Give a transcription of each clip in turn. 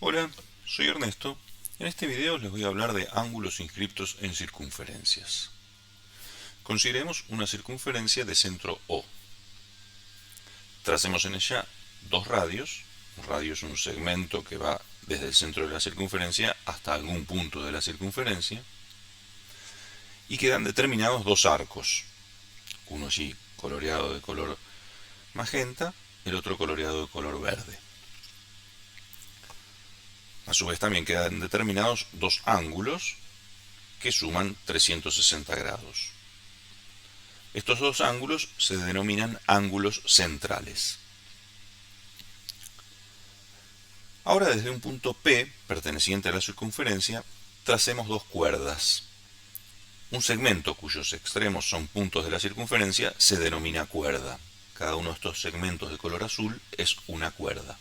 Hola, soy Ernesto. En este video les voy a hablar de ángulos inscriptos en circunferencias. Consideremos una circunferencia de centro O. Tracemos en ella dos radios. Un radio es un segmento que va desde el centro de la circunferencia hasta algún punto de la circunferencia. Y quedan determinados dos arcos. Uno allí coloreado de color magenta, el otro coloreado de color verde. A su vez también quedan determinados dos ángulos que suman 360 grados. Estos dos ángulos se denominan ángulos centrales. Ahora desde un punto P, perteneciente a la circunferencia, tracemos dos cuerdas. Un segmento cuyos extremos son puntos de la circunferencia se denomina cuerda. Cada uno de estos segmentos de color azul es una cuerda.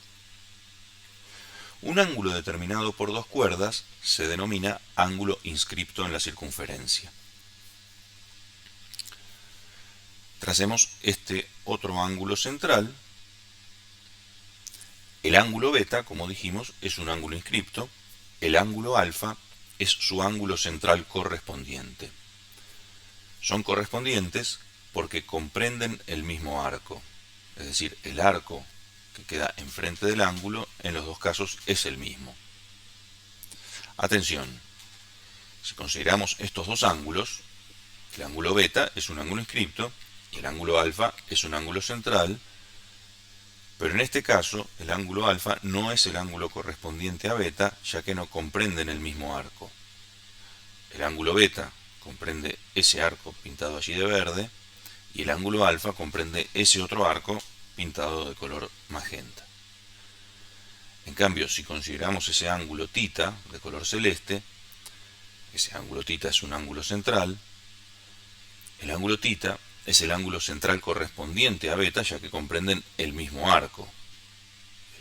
Un ángulo determinado por dos cuerdas se denomina ángulo inscripto en la circunferencia. Tracemos este otro ángulo central. El ángulo beta, como dijimos, es un ángulo inscripto. El ángulo alfa es su ángulo central correspondiente. Son correspondientes porque comprenden el mismo arco. Es decir, el arco que queda enfrente del ángulo en los dos casos es el mismo. Atención, si consideramos estos dos ángulos, el ángulo beta es un ángulo inscripto y el ángulo alfa es un ángulo central, pero en este caso el ángulo alfa no es el ángulo correspondiente a beta, ya que no comprenden el mismo arco. El ángulo beta comprende ese arco pintado allí de verde y el ángulo alfa comprende ese otro arco pintado de color magenta. En cambio, si consideramos ese ángulo tita de color celeste, ese ángulo tita es un ángulo central. El ángulo tita es el ángulo central correspondiente a beta, ya que comprenden el mismo arco.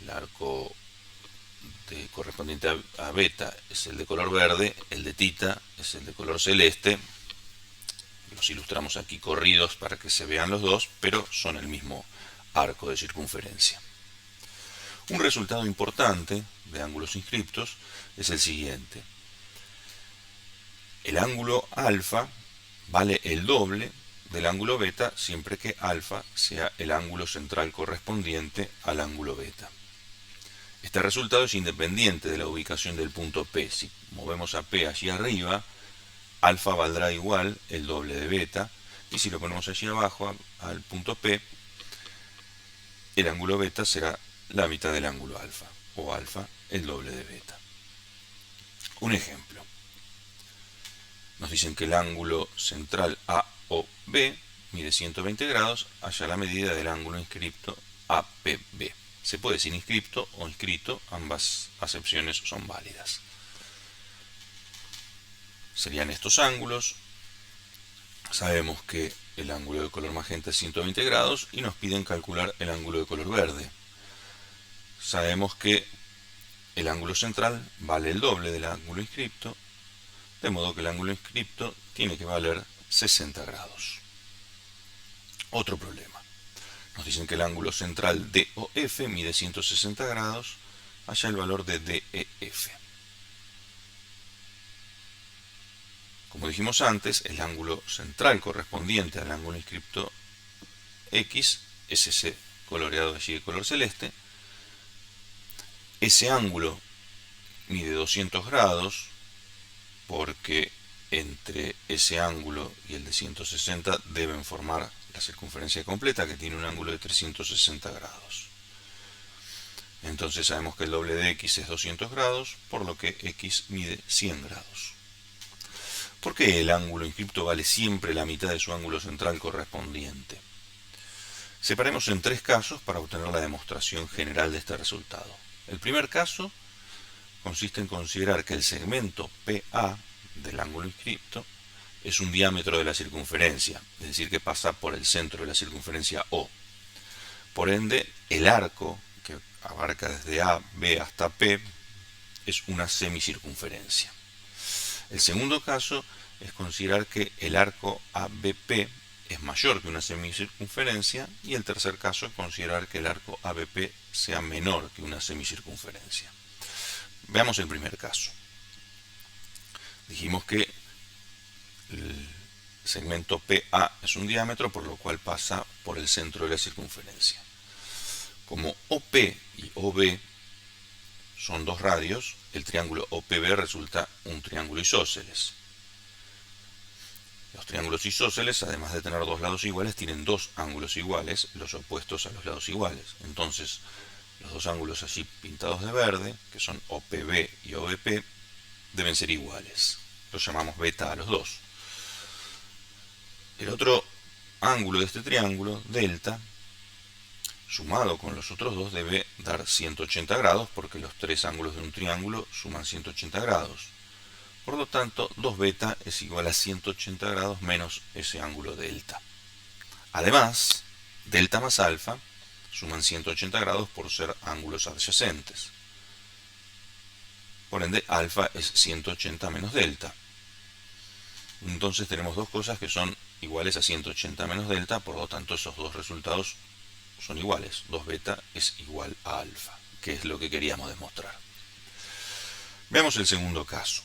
El arco correspondiente a beta es el de color verde, el de tita es el de color celeste. Los ilustramos aquí corridos para que se vean los dos, pero son el mismo arco de circunferencia. Un resultado importante de ángulos inscriptos es el siguiente. El ángulo alfa vale el doble del ángulo beta siempre que alfa sea el ángulo central correspondiente al ángulo beta. Este resultado es independiente de la ubicación del punto P. Si movemos a P allí arriba, alfa valdrá igual el doble de beta, y si lo ponemos allí abajo al punto P, el ángulo beta será la mitad del ángulo alfa, o alfa el doble de beta. Un ejemplo. Nos dicen que el ángulo central AOB mide 120 grados, haya la medida del ángulo inscripto APB. Se puede decir inscripto o inscrito, ambas acepciones son válidas. Serían estos ángulos. Sabemos que el ángulo de color magenta es 120 grados y nos piden calcular el ángulo de color verde. Sabemos que el ángulo central vale el doble del ángulo inscripto, de modo que el ángulo inscripto tiene que valer 60 grados. Otro problema. Nos dicen que el ángulo central DOF mide 160 grados, haya el valor de DEF. Como dijimos antes, el ángulo central correspondiente al ángulo inscripto X es ese coloreado allí de color celeste. Ese ángulo mide 200 grados porque entre ese ángulo y el de 160 deben formar la circunferencia completa, que tiene un ángulo de 360 grados. Entonces sabemos que el doble de X es 200 grados, por lo que X mide 100 grados. ¿Por qué el ángulo inscripto vale siempre la mitad de su ángulo central correspondiente? Separemos en tres casos para obtener la demostración general de este resultado. El primer caso consiste en considerar que el segmento PA del ángulo inscripto es un diámetro de la circunferencia, es decir, que pasa por el centro de la circunferencia O. Por ende, el arco que abarca desde A, B hasta P es una semicircunferencia. El segundo caso es considerar que el arco ABP es mayor que una semicircunferencia, y el tercer caso es considerar que el arco ABP sea menor que una semicircunferencia. Veamos el primer caso. Dijimos que el segmento PA es un diámetro, por lo cual pasa por el centro de la circunferencia. Como OP y OB son dos radios, el triángulo OPB resulta un triángulo isósceles. Los triángulos isósceles, además de tener dos lados iguales, tienen dos ángulos iguales, los opuestos a los lados iguales. Entonces, los dos ángulos allí pintados de verde, que son OPB y OBP, deben ser iguales. Los llamamos beta a los dos. El otro ángulo de este triángulo, delta, sumado con los otros dos, debe dar 180 grados, porque los tres ángulos de un triángulo suman 180 grados. Por lo tanto, 2 beta es igual a 180 grados menos ese ángulo delta. Además, delta más alfa suman 180 grados por ser ángulos adyacentes. Por ende, alfa es 180 menos delta. Entonces tenemos dos cosas que son iguales a 180 menos delta, por lo tanto esos dos resultados son iguales. 2 beta es igual a alfa, que es lo que queríamos demostrar. Veamos el segundo caso.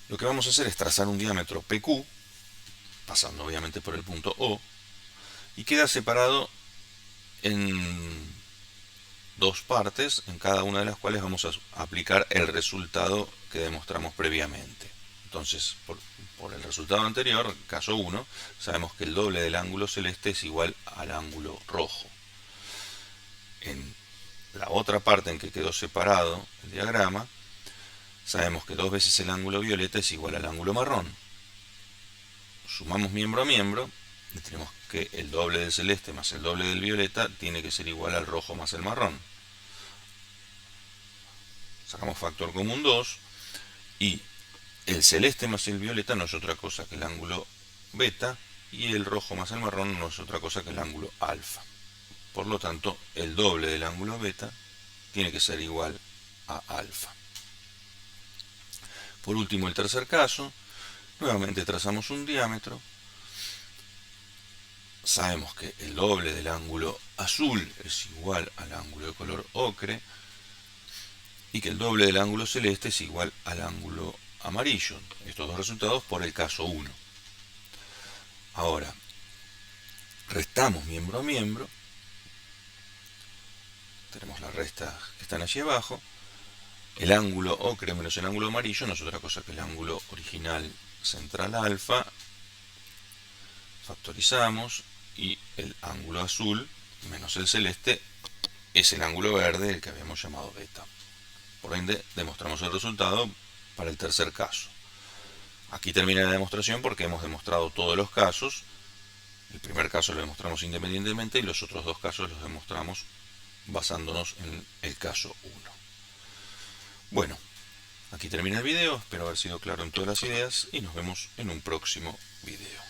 Lo que vamos a hacer es trazar un diámetro PQ, pasando obviamente por el punto O, y queda separado en dos partes, en cada una de las cuales vamos a aplicar el resultado que demostramos previamente. Entonces, por el resultado anterior, caso 1, sabemos que el doble del ángulo celeste es igual al ángulo rojo. En la otra parte en que quedó separado el diagrama, sabemos que 2 veces el ángulo violeta es igual al ángulo marrón. Sumamos miembro a miembro y tenemos que el doble del celeste más el doble del violeta tiene que ser igual al rojo más el marrón. Sacamos factor común 2 y el celeste más el violeta no es otra cosa que el ángulo beta y el rojo más el marrón no es otra cosa que el ángulo alfa. Por lo tanto, el doble del ángulo beta tiene que ser igual a alfa. Por último, el tercer caso, nuevamente trazamos un diámetro. Sabemos que el doble del ángulo azul es igual al ángulo de color ocre y que el doble del ángulo celeste es igual al ángulo amarillo. Estos dos resultados por el caso 1. Ahora, restamos miembro a miembro. Tenemos las restas que están allí abajo. El ángulo ocre menos el ángulo amarillo no es otra cosa que el ángulo original central alfa. Factorizamos y el ángulo azul menos el celeste es el ángulo verde, el que habíamos llamado beta. Por ende, demostramos el resultado para el tercer caso. Aquí termina la demostración porque hemos demostrado todos los casos. El primer caso lo demostramos independientemente y los otros dos casos los demostramos basándonos en el caso 1. Bueno, aquí termina el video, espero haber sido claro en todas las ideas y nos vemos en un próximo video.